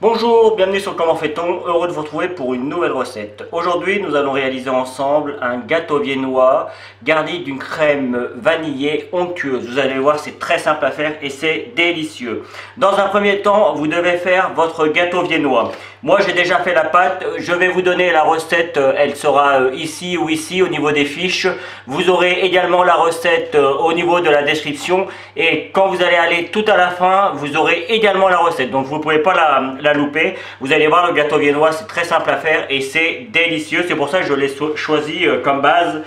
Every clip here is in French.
Bonjour, bienvenue sur Comment fait-on, heureux de vous retrouver pour une nouvelle recette. Aujourd'hui, nous allons réaliser ensemble un gâteau viennois garni d'une crème vanillée onctueuse. Vous allez voir, c'est très simple à faire et c'est délicieux. Dans un premier temps, vous devez faire votre gâteau viennois. Moi, j'ai déjà fait la pâte, je vais vous donner la recette, elle sera ici ou ici au niveau des fiches. Vous aurez également la recette au niveau de la description et quand vous allez aller tout à la fin, vous aurez également la recette. Donc vous ne pouvez pas la louper. Vous allez voir, le gâteau viennois, c'est très simple à faire et c'est délicieux. C'est pour ça que je l'ai choisi comme base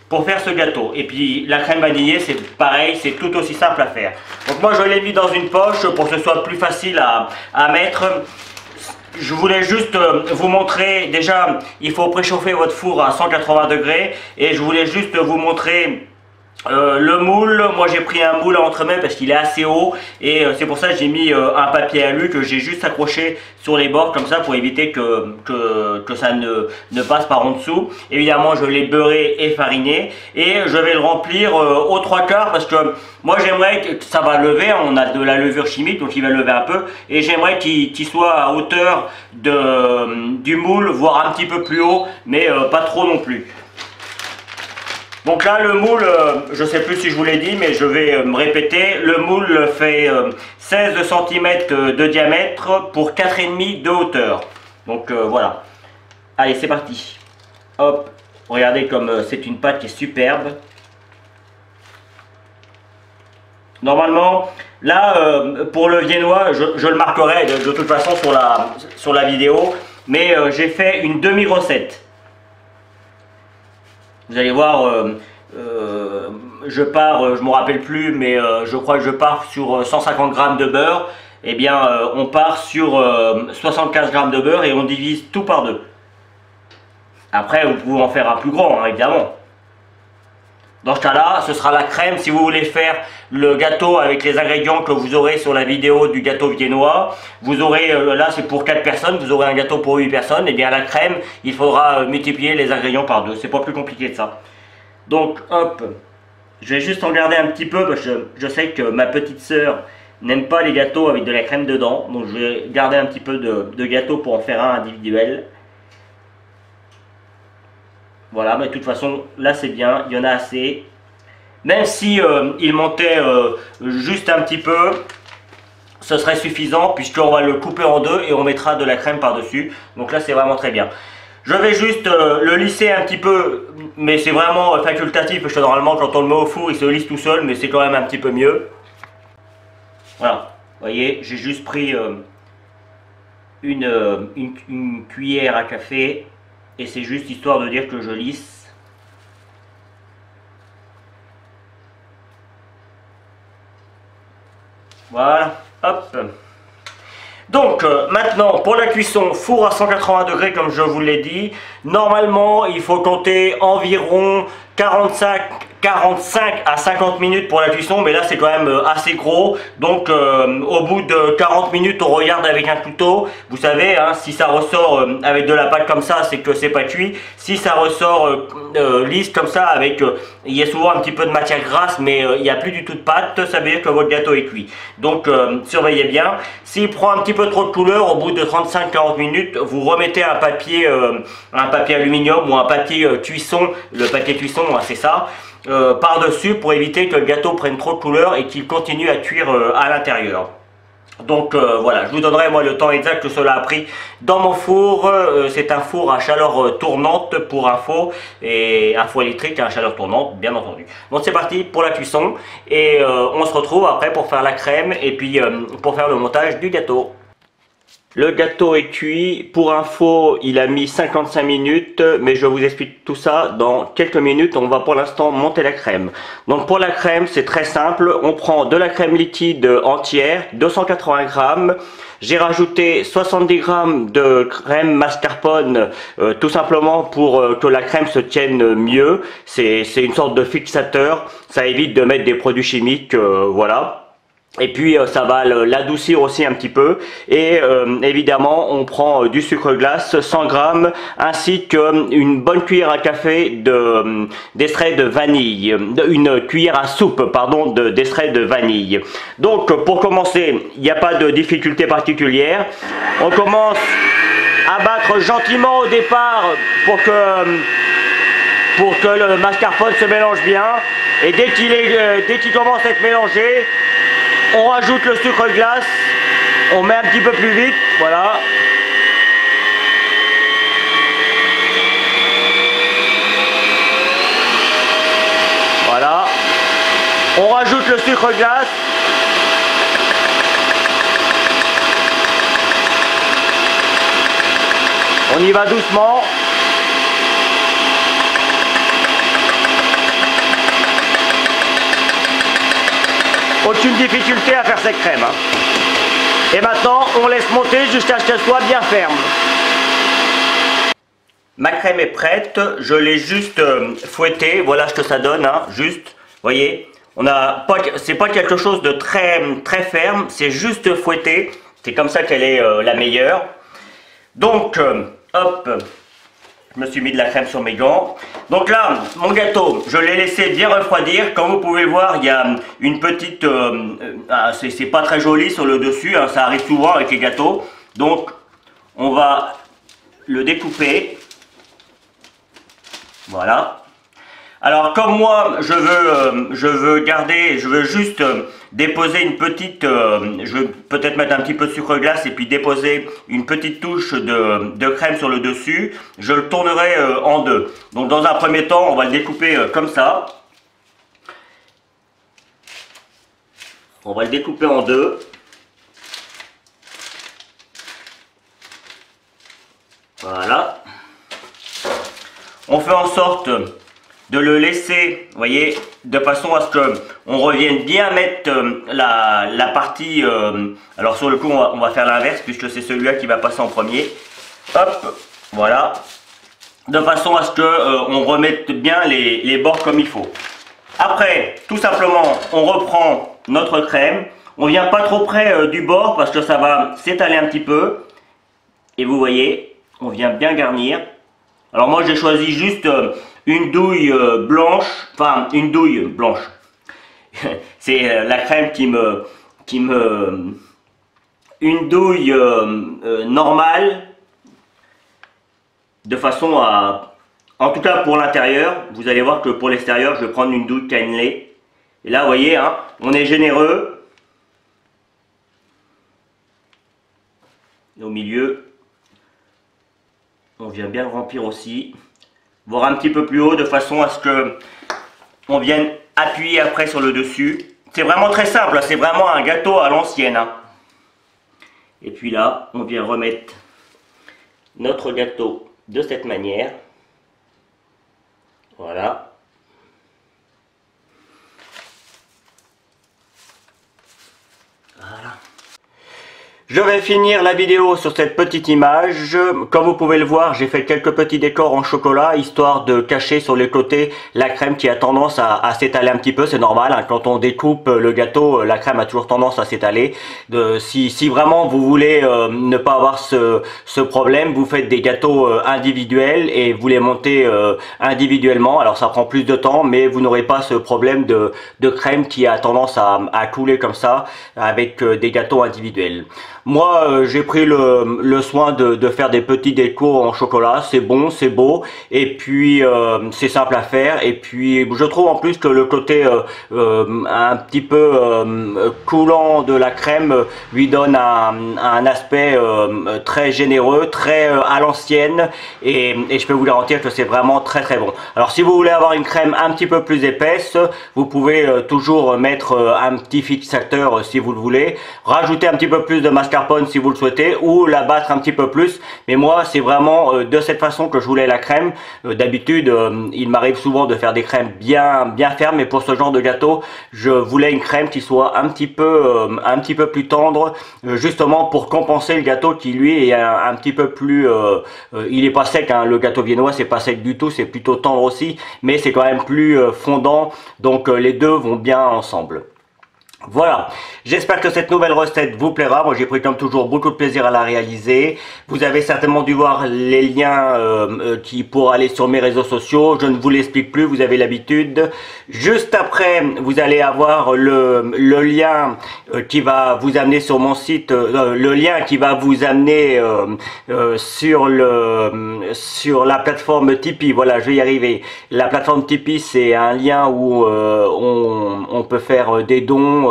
pour faire ce gâteau. Et puis la crème vanillée, c'est pareil, c'est tout aussi simple à faire. Donc moi, je l'ai mis dans une poche pour que ce soit plus facile à mettre. Je voulais juste vous montrer, déjà il faut préchauffer votre four à 180 degrés et je voulais juste vous montrer le moule. Moi j'ai pris un moule à entremets parce qu'il est assez haut et c'est pour ça que j'ai mis un papier alu que j'ai juste accroché sur les bords comme ça pour éviter que ça ne passe par en dessous. Évidemment je l'ai beurré et fariné et je vais le remplir aux trois quarts parce que moi j'aimerais que ça va lever, on a de la levure chimique donc il va lever un peu et j'aimerais qu'il soit à hauteur du moule, voire un petit peu plus haut mais pas trop non plus. Donc là le moule, je ne sais plus si je vous l'ai dit mais je vais me répéter, le moule fait 16 cm de diamètre pour 4,5 de hauteur. Donc voilà. Allez c'est parti. Hop, regardez comme c'est une pâte qui est superbe. Normalement, là pour le viennois, je le marquerai de toute façon sur la vidéo, mais j'ai fait une demi-recette. Vous allez voir, je pars, je ne me rappelle plus, mais je crois que je pars sur 150 g de beurre. Eh bien, on part sur 75 g de beurre et on divise tout par deux. Après, vous pouvez en faire un plus grand, hein, évidemment. Dans ce cas-là, ce sera la crème. Si vous voulez faire le gâteau avec les ingrédients que vous aurez sur la vidéo du gâteau viennois, vous aurez, là c'est pour 4 personnes, vous aurez un gâteau pour 8 personnes, et bien la crème, il faudra multiplier les ingrédients par 2. C'est pas plus compliqué que ça. Donc, hop, je vais juste en garder un petit peu parce que je sais que ma petite sœur n'aime pas les gâteaux avec de la crème dedans. Donc je vais garder un petit peu de gâteau pour en faire un individuel. Voilà, mais de toute façon, là c'est bien, il y en a assez. Même si il montait juste un petit peu, ce serait suffisant puisqu'on va le couper en deux et on mettra de la crème par-dessus. Donc là c'est vraiment très bien. Je vais juste le lisser un petit peu, mais c'est vraiment facultatif parce que normalement quand on le met au four il se lisse tout seul, mais c'est quand même un petit peu mieux. Voilà, vous voyez, j'ai juste pris une cuillère à café. Et c'est juste histoire de dire que je lisse. Voilà, hop. Donc maintenant pour la cuisson, four à 180 degrés comme je vous l'ai dit. Normalement il faut compter environ 45 à 50 minutes pour la cuisson, mais là c'est quand même assez gros. Donc au bout de 40 minutes on regarde avec un couteau. Vous savez hein, si ça ressort avec de la pâte comme ça, c'est que c'est pas cuit. Si ça ressort lisse comme ça avec il y a souvent un petit peu de matière grasse mais il n'y a plus du tout de pâte, ça veut dire que votre gâteau est cuit. Donc surveillez bien. S'il prend un petit peu trop de couleur, au bout de 35-40 minutes, vous remettez un papier aluminium ou un papier cuisson. Le papier cuisson, c'est ça. Par-dessus pour éviter que le gâteau prenne trop de couleur et qu'il continue à cuire à l'intérieur. Donc voilà, je vous donnerai moi le temps exact que cela a pris dans mon four. C'est un four à chaleur tournante pour info, et un four électrique à chaleur tournante bien entendu. Donc c'est parti pour la cuisson et on se retrouve après pour faire la crème et puis pour faire le montage du gâteau. Le gâteau est cuit, pour info il a mis 55 minutes, mais je vous explique tout ça dans quelques minutes. On va pour l'instant monter la crème. Donc pour la crème c'est très simple, on prend de la crème liquide entière, 280 g. J'ai rajouté 70 g de crème mascarpone, tout simplement pour que la crème se tienne mieux. C'est une sorte de fixateur, ça évite de mettre des produits chimiques, voilà. Et puis ça va l'adoucir aussi un petit peu. Et évidemment on prend du sucre glace 100 grammes ainsi qu'une bonne cuillère à café d'extrait de vanille, une cuillère à soupe pardon d'extrait de vanille. Donc pour commencer, il n'y a pas de difficulté particulière. On commence à battre gentiment au départ pour que le mascarpone se mélange bien. Et dès qu'il commence à être mélangé, on rajoute le sucre glace, on met un petit peu plus vite, voilà. Voilà. On rajoute le sucre glace. On y va doucement. Aucune difficulté à faire cette crème. Et maintenant, on laisse monter jusqu'à ce qu'elle soit bien ferme. Ma crème est prête. Je l'ai juste fouettée. Voilà ce que ça donne. Hein. Juste, voyez. C'est pas quelque chose de très ferme. C'est juste fouetté. C'est comme ça qu'elle est la meilleure. Donc, hop. Je me suis mis de la crème sur mes gants. Donc là, mon gâteau, je l'ai laissé bien refroidir. Comme vous pouvez voir, il y a une petite... c'est pas très joli sur le dessus, hein, ça arrive souvent avec les gâteaux. Donc, on va le découper. Voilà. Alors, comme moi, je veux juste déposer une petite... je vais peut-être mettre un petit peu de sucre glace et puis déposer une petite touche de crème sur le dessus. Je le tournerai en deux. Donc, dans un premier temps, on va le découper comme ça. On va le découper en deux. Voilà. On fait en sorte de le laisser, vous voyez, de façon à ce que on revienne bien mettre la partie, alors sur le coup on va faire l'inverse puisque c'est celui-là qui va passer en premier. Hop, voilà, de façon à ce que on remette bien les bords comme il faut. Après, tout simplement, on reprend notre crème, on vient pas trop près du bord parce que ça va s'étaler un petit peu. Et vous voyez, on vient bien garnir. Alors moi j'ai choisi juste une douille blanche, enfin une douille blanche. C'est la crème une douille normale, de façon à, en tout cas pour l'intérieur, vous allez voir que pour l'extérieur je vais prendre une douille cannelée. Et là vous voyez, hein, on est généreux. Et au milieu, on vient bien le remplir aussi, voire un petit peu plus haut de façon à ce que on vienne appuyer après sur le dessus. C'est vraiment très simple, c'est vraiment un gâteau à l'ancienne. Hein. Et puis là, on vient remettre notre gâteau de cette manière. Voilà. Voilà. Je vais finir la vidéo sur cette petite image. Comme vous pouvez le voir, j'ai fait quelques petits décors en chocolat, histoire de cacher sur les côtés la crème qui a tendance à s'étaler un petit peu. C'est normal, hein, quand on découpe le gâteau, la crème a toujours tendance à s'étaler. Si vraiment vous voulez ne pas avoir ce problème, vous faites des gâteaux individuels et vous les montez individuellement. Alors ça prend plus de temps, mais vous n'aurez pas ce problème de crème qui a tendance à couler comme ça avec des gâteaux individuels. Moi, j'ai pris le soin de faire des petits décos en chocolat. C'est bon, c'est beau, et puis c'est simple à faire. Et puis, je trouve en plus que le côté un petit peu coulant de la crème lui donne un aspect très généreux, très à l'ancienne. Et je peux vous garantir que c'est vraiment très très bon. Alors, si vous voulez avoir une crème un petit peu plus épaisse, vous pouvez toujours mettre un petit fixateur si vous le voulez. Rajouter un petit peu plus de mascarpone si vous le souhaitez, ou la battre un petit peu plus, mais moi c'est vraiment de cette façon que je voulais la crème. D'habitude il m'arrive souvent de faire des crèmes bien fermes, mais pour ce genre de gâteau je voulais une crème qui soit un petit peu plus tendre, justement pour compenser le gâteau qui lui est un petit peu plus il est pas sec, hein. Le gâteau viennois c'est pas sec du tout, c'est plutôt tendre aussi, mais c'est quand même plus fondant, donc les deux vont bien ensemble. Voilà, j'espère que cette nouvelle recette vous plaira. Moi j'ai pris comme toujours beaucoup de plaisir à la réaliser. Vous avez certainement dû voir les liens qui pour aller sur mes réseaux sociaux. Je ne vous l'explique plus, vous avez l'habitude. Juste après, vous allez avoir le lien qui va vous amener sur mon site, le lien qui va vous amener sur la plateforme Tipeee. Voilà, je vais y arriver. La plateforme Tipeee, c'est un lien où on peut faire des dons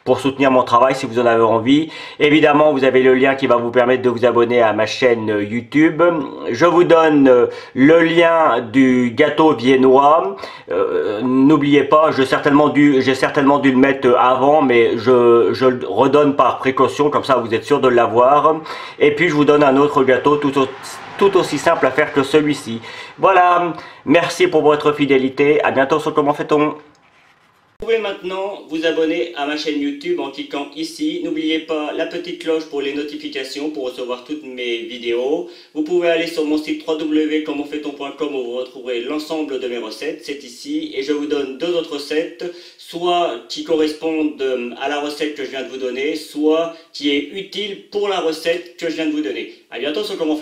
pour soutenir mon travail si vous en avez envie. Évidemment, vous avez le lien qui va vous permettre de vous abonner à ma chaîne YouTube. Je vous donne le lien du gâteau viennois. N'oubliez pas, j'ai certainement dû le mettre avant, mais je le redonne par précaution, comme ça vous êtes sûr de l'avoir. Et puis je vous donne un autre gâteau tout aussi simple à faire que celui-ci. Voilà, merci pour votre fidélité. À bientôt sur Comment fait-on. Vous pouvez maintenant vous abonner à ma chaîne YouTube en cliquant ici. N'oubliez pas la petite cloche pour les notifications pour recevoir toutes mes vidéos. Vous pouvez aller sur mon site www.comentfaiton.com où vous retrouverez l'ensemble de mes recettes. C'est ici et je vous donne deux autres recettes, soit qui correspondent à la recette que je viens de vous donner, soit qui est utile pour la recette que je viens de vous donner. À bientôt sur Comment fait-on.